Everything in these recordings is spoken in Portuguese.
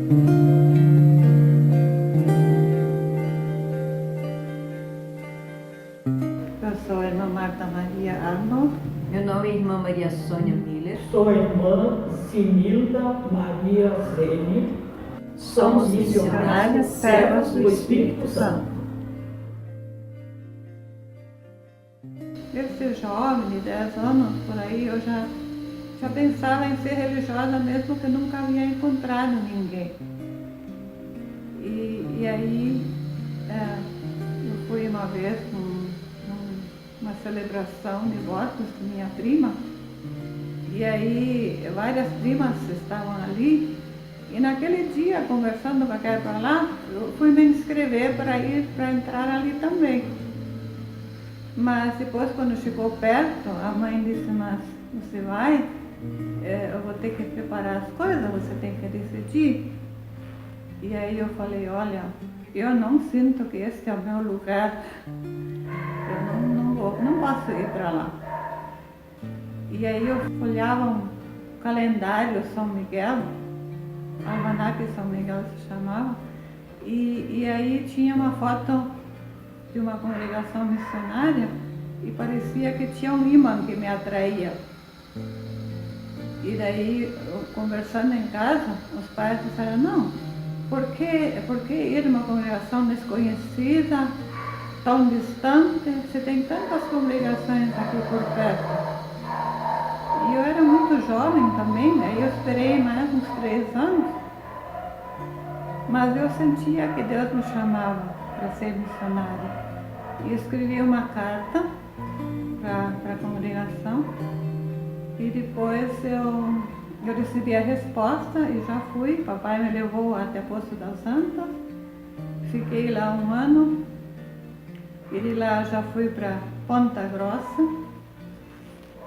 Eu sou a irmã Marta Maria Arnold. Meu nome é irmã Maria Sônia Miller. Sou a irmã Similda Maria Zene. Somos Missionárias Servas do Espírito Santo. Desde jovem, de 10 anos, por aí, eu já pensava em ser religiosa, mesmo que nunca havia encontrado ninguém. E aí, eu fui uma vez numa celebração de votos de minha prima, e aí várias primas estavam ali, e naquele dia, conversando com aquela para lá, eu fui me inscrever para entrar ali também. Mas depois, quando chegou perto, a mãe disse, mas você vai, eu vou ter que preparar as coisas, você tem que decidir. E aí eu falei, olha, eu não sinto que este é o meu lugar, eu não posso ir para lá. E aí eu olhava um calendário São Miguel, Almanaque São Miguel se chamava, e aí tinha uma foto de uma congregação missionária e parecia que tinha um imã que me atraía. E daí, conversando em casa, os pais disseram, não, por que ir numa congregação desconhecida, tão distante, se tem tantas congregações aqui por perto? E eu era muito jovem também, né? Eu esperei mais uns 3 anos, mas eu sentia que Deus me chamava para ser missionária. E escrevi uma carta para a congregação e depois eu recebi a resposta e já fui. Papai me levou até Poço das Santas, fiquei lá 1 ano e de lá já fui para Ponta Grossa.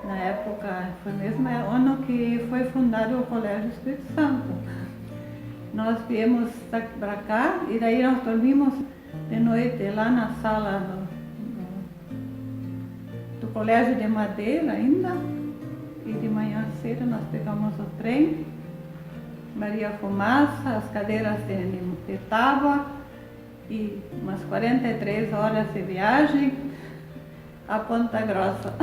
Na época, foi o mesmo ano que foi fundado o Colégio Espírito Santo. Nós viemos para cá e daí nós dormimos de noite lá na sala do Colégio de Madeira ainda, e de manhã cedo nós pegamos o trem, Maria Fumaça, as cadeiras de tábua e umas 43 horas de viagem a Ponta Grossa.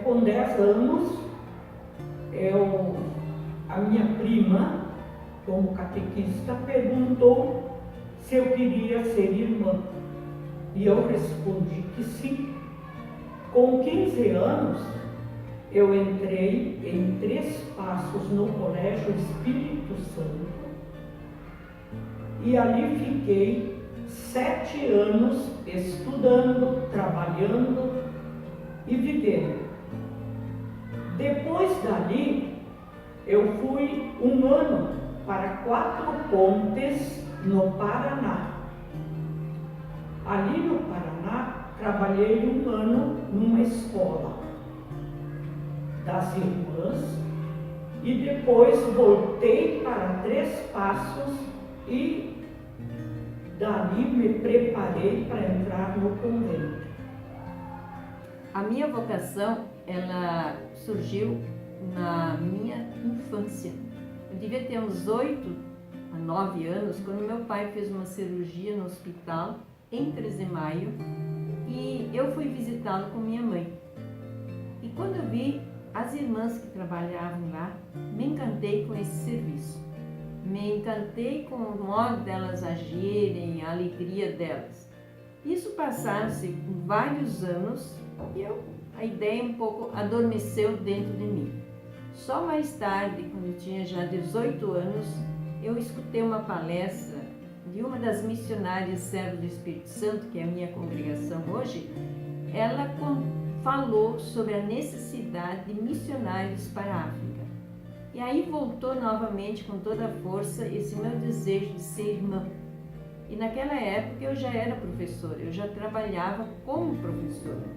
Com 10 anos, a minha prima, como catequista, perguntou se eu queria ser irmã. E eu respondi que sim. Com 15 anos, eu entrei em 3 Passos no Colégio Espírito Santo e ali fiquei 7 anos estudando, trabalhando e vivendo. Depois dali, eu fui 1 ano para 4 Pontes, no Paraná. Ali no Paraná, trabalhei 1 ano numa escola das irmãs e depois voltei para 3 Passos e dali me preparei para entrar no convento. A minha vocação, ela surgiu na minha infância. Eu devia ter uns 8 a 9 anos, quando meu pai fez uma cirurgia no hospital, em 13 de maio, e eu fui visitá-lo com minha mãe. E quando eu vi as irmãs que trabalhavam lá, me encantei com esse serviço. Me encantei com o modo delas agirem, a alegria delas. Isso passaram-se vários anos e a ideia um pouco adormeceu dentro de mim. Só mais tarde, quando eu tinha já 18 anos, eu escutei uma palestra de uma das missionárias Servas do Espírito Santo, que é a minha congregação hoje. Ela falou sobre a necessidade de missionários para a África. E aí voltou novamente com toda a força esse meu desejo de ser irmã. E naquela época eu já era professora, eu já trabalhava como professora.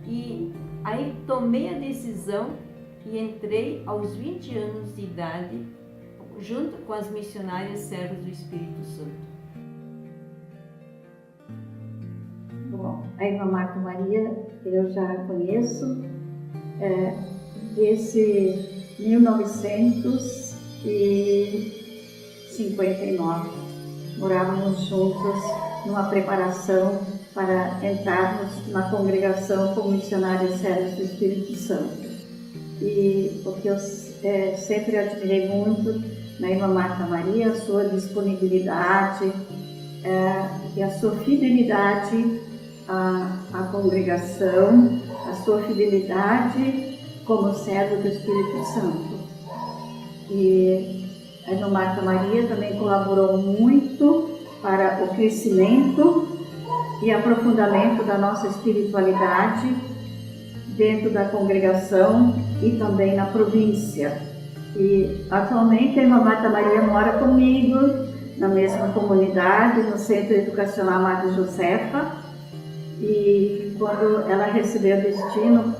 E aí tomei a decisão e entrei aos 20 anos de idade junto com as missionárias Servas do Espírito Santo. Bom, a irmã Marta Maria eu já conheço desde 1900 e 59. Morávamos juntos numa preparação para entrarmos na congregação como missionárias sérias do Espírito Santo. E o que eu sempre admirei muito na irmã Marta Maria, a sua disponibilidade e a sua fidelidade à congregação, a sua fidelidade como servo do Espírito Santo. E a irmã Marta Maria também colaborou muito para o crescimento e aprofundamento da nossa espiritualidade dentro da congregação e também na província. E atualmente a irmã Marta Maria mora comigo na mesma comunidade, no Centro Educacional Madre Josefa. E quando ela recebeu o destino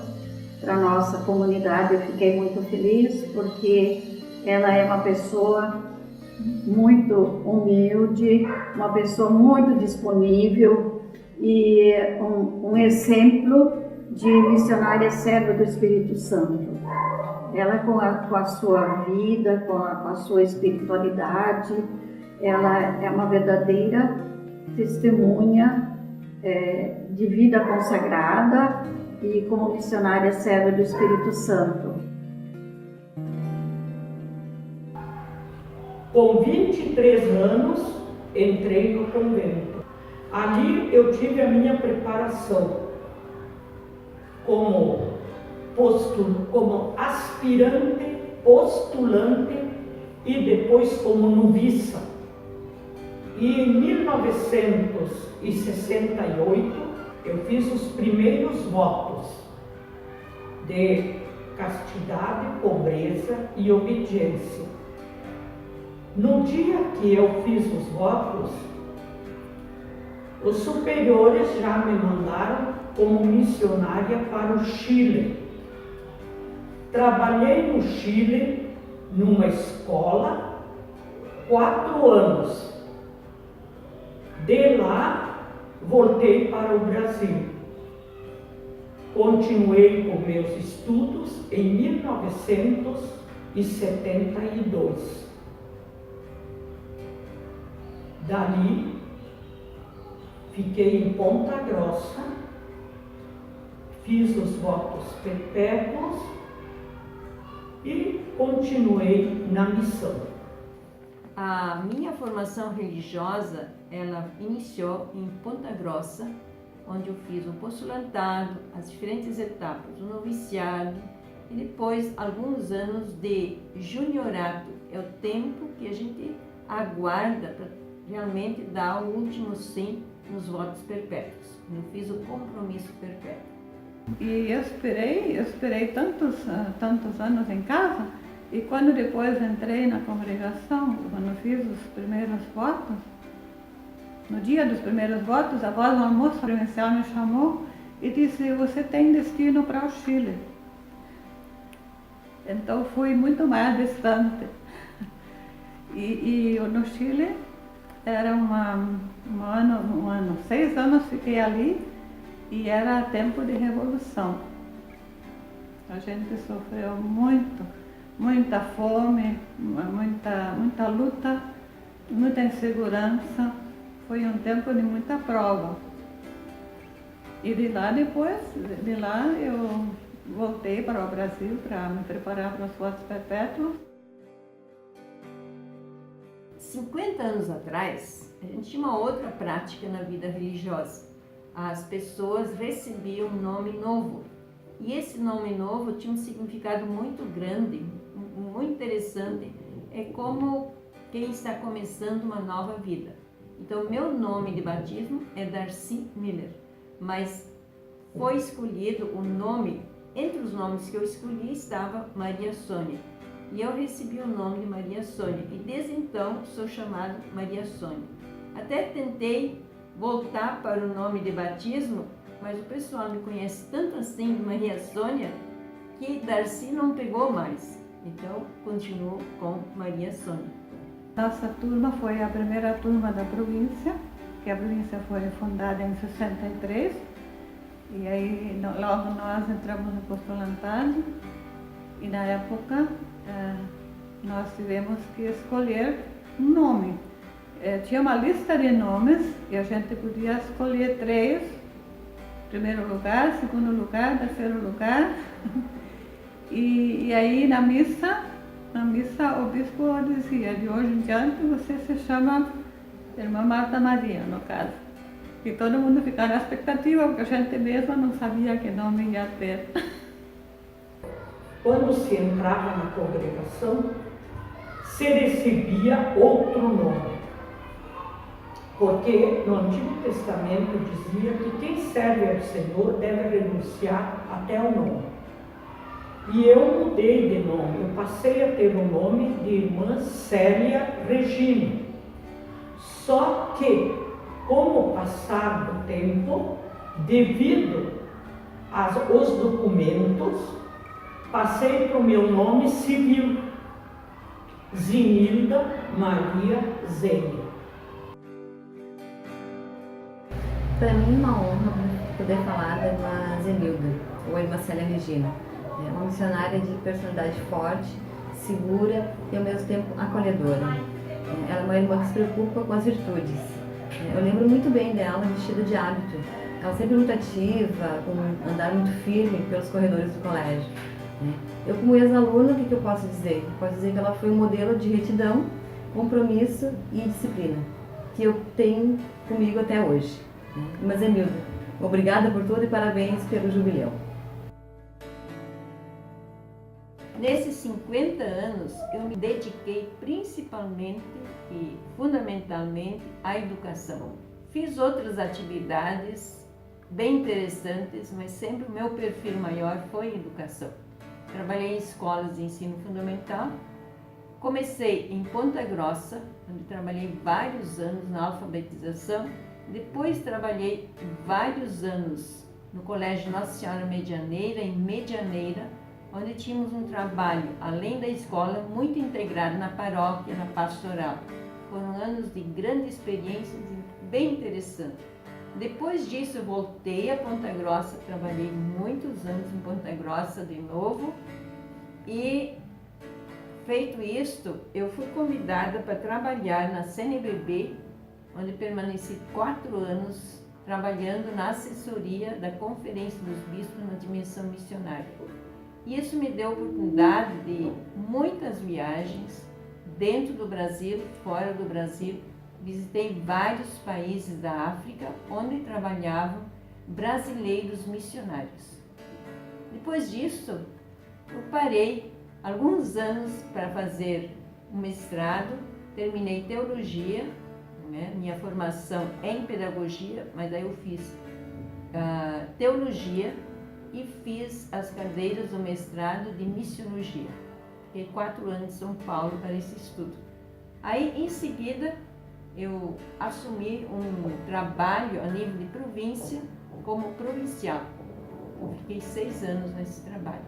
para a nossa comunidade, eu fiquei muito feliz, porque ela é uma pessoa muito humilde, uma pessoa muito disponível e um exemplo de missionária serva do Espírito Santo. Ela com a sua vida, com a sua espiritualidade, ela é uma verdadeira testemunha de vida consagrada e como missionária serva do Espírito Santo. Com 23 anos, entrei no convento. Ali eu tive a minha preparação como aspirante, postulante e depois como noviça. E em 1968 eu fiz os primeiros votos de castidade, pobreza e obediência. No dia que eu fiz os votos, os superiores já me mandaram como missionária para o Chile. Trabalhei no Chile numa escola 4 anos. De lá, voltei para o Brasil. Continuei com meus estudos em 1972. Dali, fiquei em Ponta Grossa, fiz os votos perpétuos e continuei na missão. A minha formação religiosa, ela iniciou em Ponta Grossa, onde eu fiz o postulantado, as diferentes etapas do noviciado e depois alguns anos de juniorato. É o tempo que a gente aguarda para realmente dar o último sim nos votos perpétuos. Eu fiz o compromisso perpétuo. E eu esperei tantos anos em casa, e quando depois entrei na congregação, quando fiz os primeiros votos, no dia dos primeiros votos, a voz do almoço provincial me chamou e disse: você tem destino para o Chile. Então fui muito mais distante. E no Chile era um ano, 6 anos fiquei ali, e era tempo de revolução. A gente sofreu muita fome, muita luta, muita insegurança. Foi um tempo de muita prova. E de lá eu voltei para o Brasil para me preparar para os votos perpétuos. 50 anos atrás, a gente tinha uma outra prática na vida religiosa. As pessoas recebiam um nome novo. E esse nome novo tinha um significado muito grande, muito interessante. É como quem está começando uma nova vida. Então, meu nome de batismo é Darcy Miller, mas foi escolhido o nome, entre os nomes que eu escolhi estava Maria Sônia. E eu recebi o nome de Maria Sônia, e desde então sou chamada Maria Sônia. Até tentei voltar para o nome de batismo, mas o pessoal me conhece tanto assim de Maria Sônia, que Darcy não pegou mais. Então, continuo com Maria Sônia. Nossa turma foi a primeira turma da província, que a província foi fundada em 63, e aí logo nós entramos no postulantado, e na época nós tivemos que escolher um nome. Tinha uma lista de nomes e a gente podia escolher 3, primeiro lugar, segundo lugar, terceiro lugar. E aí na missa o bispo dizia, de hoje em diante você se chama Irmã Marta Maria, no caso. E todo mundo ficava na expectativa, porque a gente mesma não sabia que nome ia ter. Quando se entrava na congregação, se recebia outro nome. Porque no Antigo Testamento dizia que quem serve ao Senhor deve renunciar até ao nome. E eu mudei de nome, eu passei a ter o nome de Irmã Célia Regina. Só que, com o passar do tempo, devido aos documentos, passei para o meu nome civil, Zinilda Maria Zênia. Para mim é uma honra poder falar da irmã Zenilda, ou irmã Célia Regina. É uma missionária de personalidade forte, segura e ao mesmo tempo acolhedora. Ela é uma irmã que se preocupa com as virtudes. Eu lembro muito bem dela vestida de hábito. Ela sempre muito ativa, com um andar muito firme pelos corredores do colégio. Eu, como ex-aluna, o que eu posso dizer? Eu posso dizer que ela foi um modelo de retidão, compromisso e disciplina, que eu tenho comigo até hoje. Irmã Zenilda, obrigada por tudo e parabéns pelo jubileu. Nesses 50 anos, eu me dediquei principalmente e fundamentalmente à educação. Fiz outras atividades bem interessantes, mas sempre o meu perfil maior foi educação. Trabalhei em escolas de ensino fundamental. Comecei em Ponta Grossa, onde trabalhei vários anos na alfabetização. Depois trabalhei vários anos no Colégio Nossa Senhora Medianeira, em Medianeira, onde tínhamos um trabalho, além da escola, muito integrado na paróquia, na pastoral. Foram anos de grande experiência e bem interessante. Depois disso, eu voltei a Ponta Grossa, trabalhei muitos anos em Ponta Grossa de novo e, feito isto, eu fui convidada para trabalhar na CNBB, onde permaneci 4 anos trabalhando na assessoria da Conferência dos Bispos na dimensão missionária. Isso me deu a oportunidade de muitas viagens dentro do Brasil, fora do Brasil. Visitei vários países da África, onde trabalhavam brasileiros missionários. Depois disso, eu parei alguns anos para fazer um mestrado, terminei teologia, minha formação é em pedagogia, mas aí eu fiz teologia e fiz as cadeiras do mestrado de missiologia. Fiquei 4 anos em São Paulo para esse estudo. Aí, em seguida, eu assumi um trabalho a nível de província como provincial. Eu fiquei 6 anos nesse trabalho.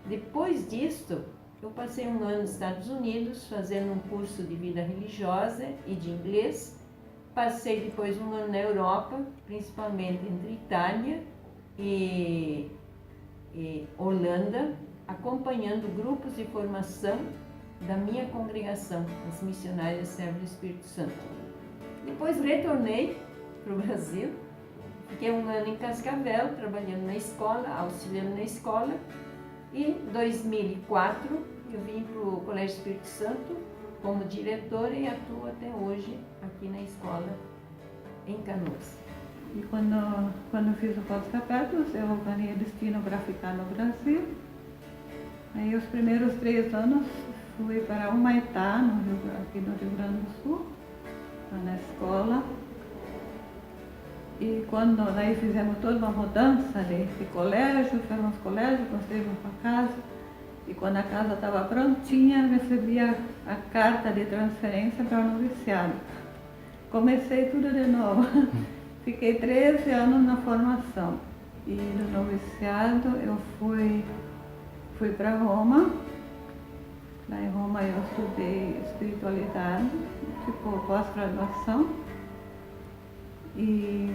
Depois disto, eu passei um ano nos Estados Unidos fazendo um curso de vida religiosa e de inglês. Passei depois um ano na Europa, principalmente entre Itália e Holanda, acompanhando grupos de formação da minha congregação, as missionárias Servos do Espírito Santo. Depois retornei para o Brasil, fiquei um ano em Cascavel, trabalhando na escola, auxiliando na escola, e em 2004 eu vim para o Colégio Espírito Santo como diretora e atuo até hoje aqui na escola em Canoas. E quando fiz o pós-capetos, eu ganhei destino para ficar no Brasil. Aí os primeiros 3 anos fui para Humaitá, aqui no Rio Grande do Sul, na escola. E daí fizemos toda uma mudança de colégio, fizemos colégio, construímos uma casa. E quando a casa estava prontinha, recebi a carta de transferência para o noviciado. Comecei tudo de novo. Fiquei 13 anos na formação. E no noviciado eu fui para Roma. Lá em Roma eu estudei espiritualidade, tipo pós-graduação. E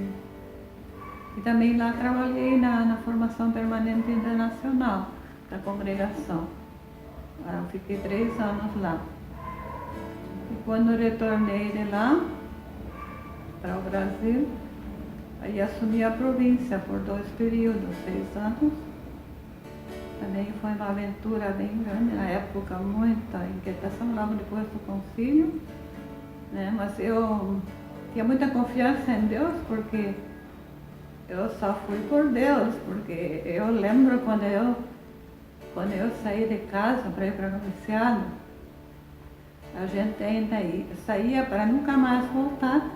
também lá trabalhei na formação permanente internacional da congregação. Eu fiquei 3 anos lá. quando retornei de lá para o Brasil, aí assumi a província por 2 períodos, 6 anos. Também foi uma aventura bem grande, na época muita inquietação, logo depois do concílio, né? Mas eu tinha muita confiança em Deus, porque eu só fui por Deus, porque eu lembro quando eu saí de casa para ir para o noviciado, a gente ainda saía para nunca mais voltar.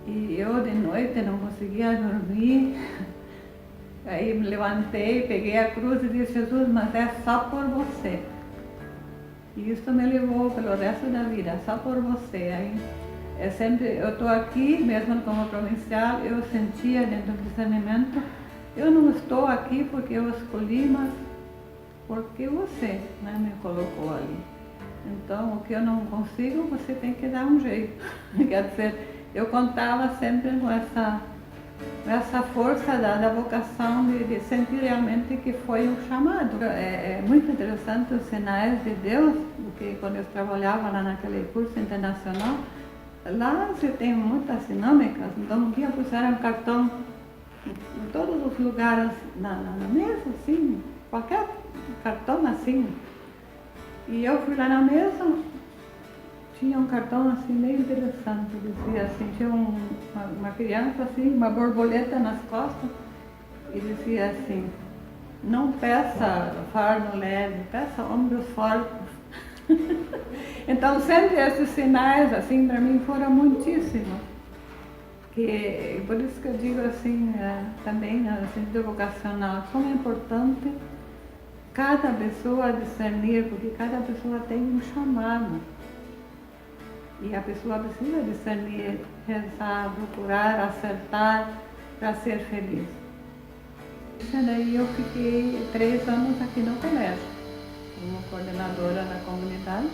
E eu de noite não conseguia dormir. Aí me levantei, peguei a cruz e disse: Jesus, mas é só por você. E isso me levou pelo resto da vida, só por você. Aí eu estou aqui, mesmo como provincial, eu sentia dentro do discernimento, eu não estou aqui porque eu escolhi, mas porque você, né, me colocou ali. Então, o que eu não consigo, você tem que dar um jeito. Quer dizer, eu contava sempre com essa força da vocação de sentir realmente que foi um chamado. É muito interessante os sinais de Deus, porque quando eu trabalhava lá naquele curso internacional, lá você tem muitas dinâmicas, então um dia puseram um cartão em todos os lugares na mesa, assim, qualquer cartão assim. E eu fui lá na mesa, tinha um cartão assim meio interessante, dizia assim, tinha uma criança assim, uma borboleta nas costas, e dizia assim: não peça fardo leve, peça ombros fortes. Então sempre esses sinais assim para mim foram muitíssimos. Por isso que eu digo assim, também no sentido vocacional, como é importante cada pessoa discernir, porque cada pessoa tem um chamado. E a pessoa precisa discernir, rezar, procurar, acertar para ser feliz. E daí eu fiquei 3 anos aqui no colégio, como coordenadora da comunidade.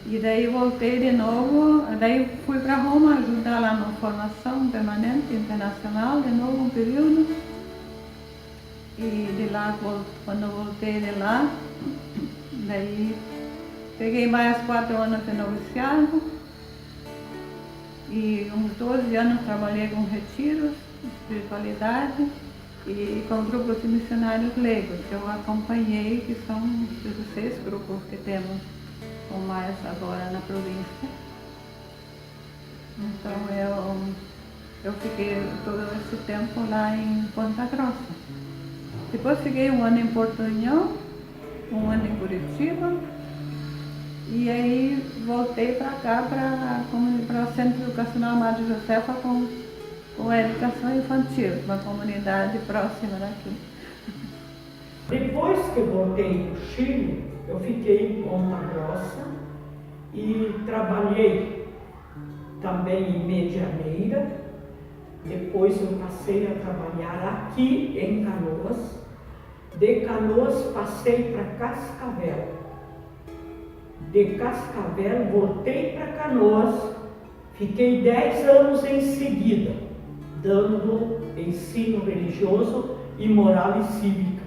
E daí voltei de novo, daí fui para Roma ajudar lá na formação permanente internacional, de novo um período. E de lá, quando voltei de lá, daí peguei mais 4 anos de noviciado e uns 12 anos trabalhei com retiros, espiritualidade e com grupos de missionários leigos, que eu acompanhei, que são 16 grupos que temos, ou mais agora na província. Então eu fiquei todo esse tempo lá em Ponta Grossa. Depois fiquei 1 ano em Porto União, 1 ano em Curitiba, e aí voltei para cá, para o Centro Educacional Madre Josefa com a educação infantil, uma comunidade próxima daqui. Depois que eu voltei para o Chile, eu fiquei em Ponta Grossa e trabalhei também em Medianeira. Depois eu passei a trabalhar aqui em Canoas. De Canoas passei para Cascavel. De Cascavel voltei para Canoas. Fiquei 10 anos em seguida, dando ensino religioso e moral e cívica.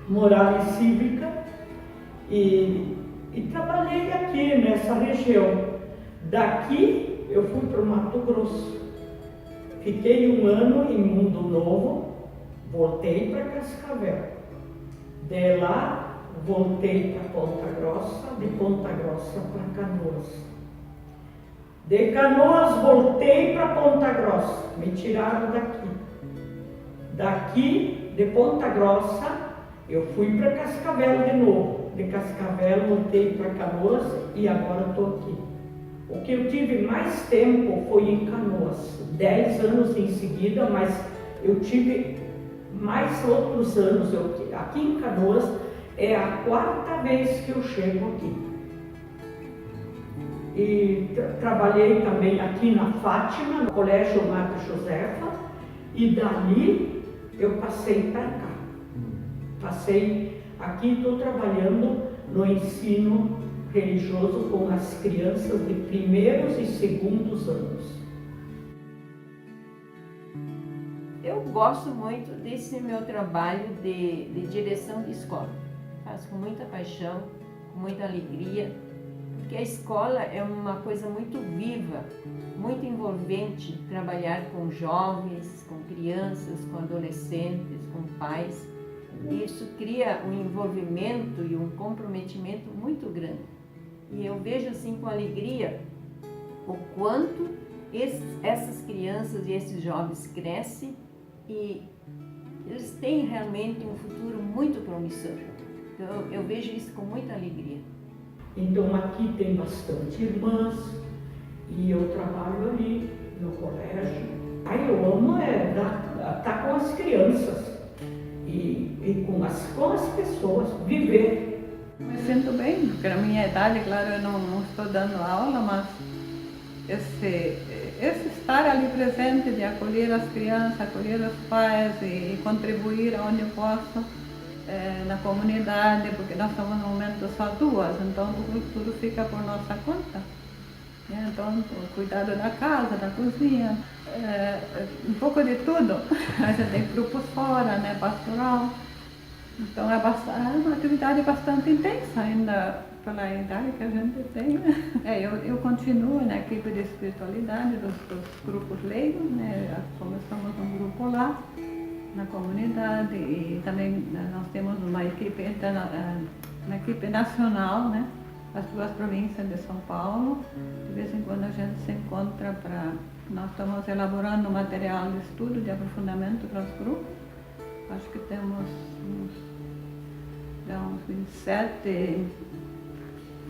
Moral e cívica. E trabalhei aqui nessa região. Daqui eu fui para o Mato Grosso, fiquei 1 ano em Mundo Novo, voltei para Cascavel. De lá, voltei para Ponta Grossa, de Ponta Grossa para Canoas. De Canoas, voltei para Ponta Grossa, me tiraram daqui. Daqui, de Ponta Grossa, eu fui para Cascavel de novo. De Cascavel, voltei para Canoas e agora estou aqui. O que eu tive mais tempo foi em Canoas, 10 anos em seguida, mas eu tive mais outros anos. Aqui em Canoas é a 4ª vez que eu chego aqui. E trabalhei também aqui na Fátima, no Colégio Madre Josefa, e dali eu passei para cá. Passei aqui, estou trabalhando no ensino religioso com as crianças de 1º e 2º anos. Eu gosto muito desse meu trabalho de direção de escola. faço com muita paixão, com muita alegria, porque a escola é uma coisa muito viva, muito envolvente, trabalhar com jovens, com crianças, com adolescentes, com pais. Isso cria um envolvimento e um comprometimento muito grande. E eu vejo assim com alegria o quanto essas crianças e esses jovens crescem e eles têm realmente um futuro muito promissor. Então, eu vejo isso com muita alegria. Então aqui tem bastante irmãs e eu trabalho ali no colégio. Aí eu amo estar com as crianças e com as pessoas, viver. Me sinto bem, porque na minha idade, claro, eu não estou dando aula, mas esse estar ali presente de acolher as crianças, acolher os pais e contribuir onde eu posso na comunidade, porque nós estamos no momento só duas, então tudo fica por nossa conta. Então, o cuidado da casa, da cozinha, um pouco de tudo. A gente tem grupos fora, né, pastoral. Então é uma atividade bastante intensa ainda pela idade que a gente tem. Eu continuo na equipe de espiritualidade dos grupos leigos, né? Começamos um grupo lá na comunidade e também nós temos uma equipe nacional, né? As duas províncias de São Paulo. De vez em quando a gente se encontra nós estamos elaborando material de estudo, de aprofundamento para os grupos. Acho que temos uns 27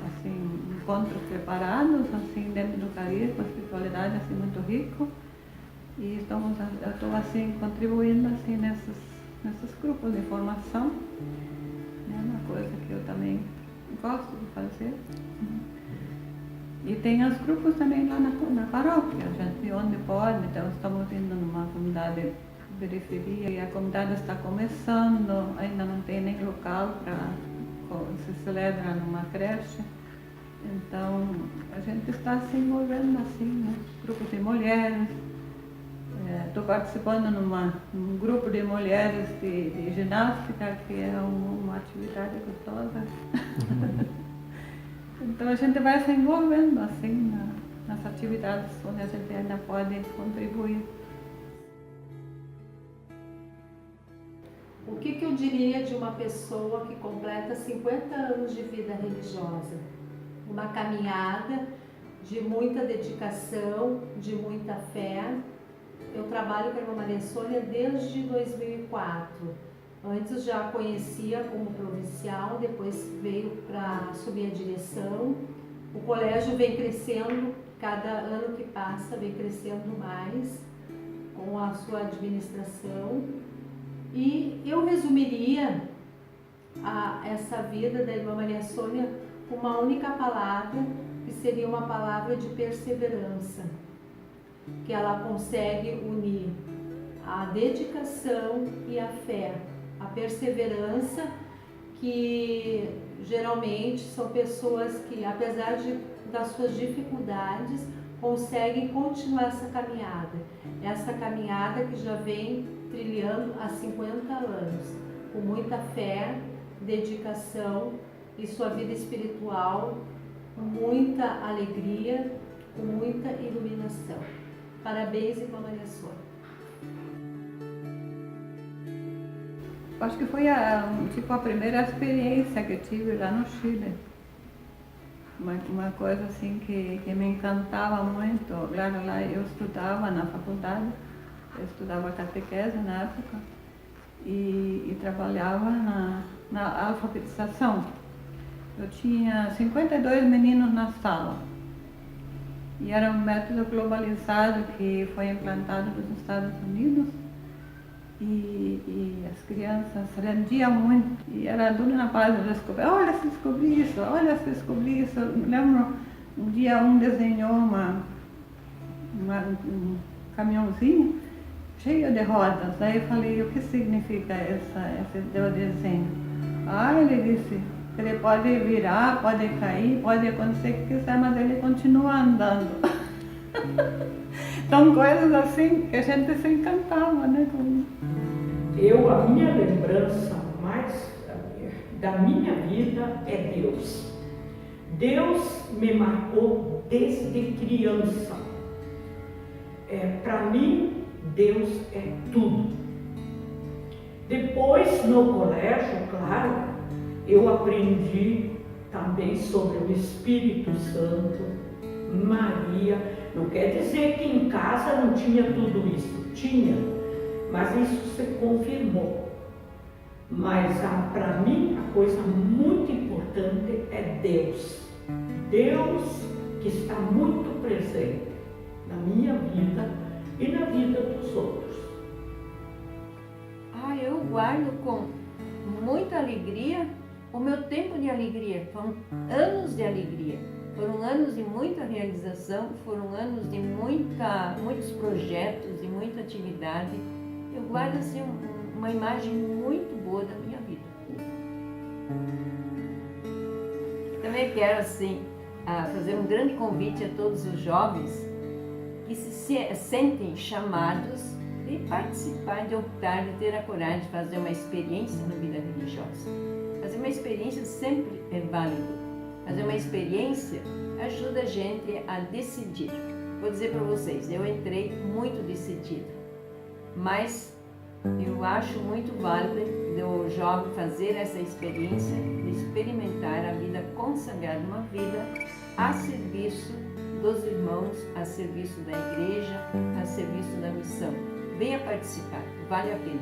assim, encontros preparados assim, dentro do carisma, uma espiritualidade assim, muito rico. E eu estou assim, contribuindo assim, nesses grupos de formação. É uma coisa que eu também gosto de fazer. E tem os grupos também lá na paróquia, a gente onde pode, então estamos indo numa comunidade de periferia e a comunidade está começando, ainda não tem nem local para se celebrar numa creche. Então a gente está se envolvendo assim, né? Grupos de mulheres. Estou participando num grupo de mulheres de ginástica, que é uma atividade gostosa. Então a gente vai se envolvendo assim nas atividades onde a gente ainda pode contribuir. O que eu diria de uma pessoa que completa 50 anos de vida religiosa? Uma caminhada de muita dedicação, de muita fé. Eu trabalho com a irmã Maria Sônia desde 2004. Antes já a conhecia como provincial, depois veio para assumir a direção. O colégio vem crescendo, cada ano que passa vem crescendo mais com a sua administração. E eu resumiria essa vida da irmã Maria Sônia com uma única palavra, que seria uma palavra de perseverança, que ela consegue unir a dedicação e a fé, a perseverança, que geralmente são pessoas que, apesar das suas dificuldades, conseguem continuar essa caminhada que já vem trilhando há 50 anos, com muita fé, dedicação e sua vida espiritual, com muita alegria, com muita iluminação. Parabéns, irmã Maria Sônia. Acho que foi a primeira experiência que tive lá no Chile. Uma coisa assim que me encantava muito. Claro, lá eu estudava na faculdade, eu estudava catequese na época e trabalhava na alfabetização. Eu tinha 52 meninos na sala. E era um método globalizado que foi implantado nos Estados Unidos. E as crianças rendiam muito. E era a Dona Paz descobriu, olha se descobri isso, olha se descobri isso. Eu lembro, um dia desenhou um caminhãozinho cheio de rodas. Aí eu falei, o que significa esse desenho? Ele disse, ele pode virar, pode cair, pode acontecer o que quiser, mas ele continua andando. São coisas assim que a gente se encantava, né? A minha lembrança mais da minha vida é Deus. Deus me marcou desde criança. Para mim, Deus é tudo. Depois, no colégio, claro, eu aprendi também sobre o Espírito Santo, Maria. Não quer dizer que em casa não tinha tudo isso, tinha, mas isso se confirmou. Mas para mim a coisa muito importante é Deus. Deus que está muito presente na minha vida e na vida dos outros. Eu guardo com muita alegria o meu tempo de alegria. Foram anos de alegria. Foram anos de muita realização, foram anos de muitos projetos, de muita atividade. Eu guardo assim uma imagem muito boa da minha vida. Também quero assim fazer um grande convite a todos os jovens que se sentem chamados de participar, de optar, de ter a coragem de fazer uma experiência na vida religiosa. Fazer uma experiência sempre é válido. Fazer uma experiência ajuda a gente a decidir. Vou dizer para vocês, eu entrei muito decidida, mas eu acho muito válido o jovem fazer essa experiência de experimentar a vida consagrada, uma vida a serviço dos irmãos, a serviço da igreja, a serviço da missão. Venha participar, vale a pena.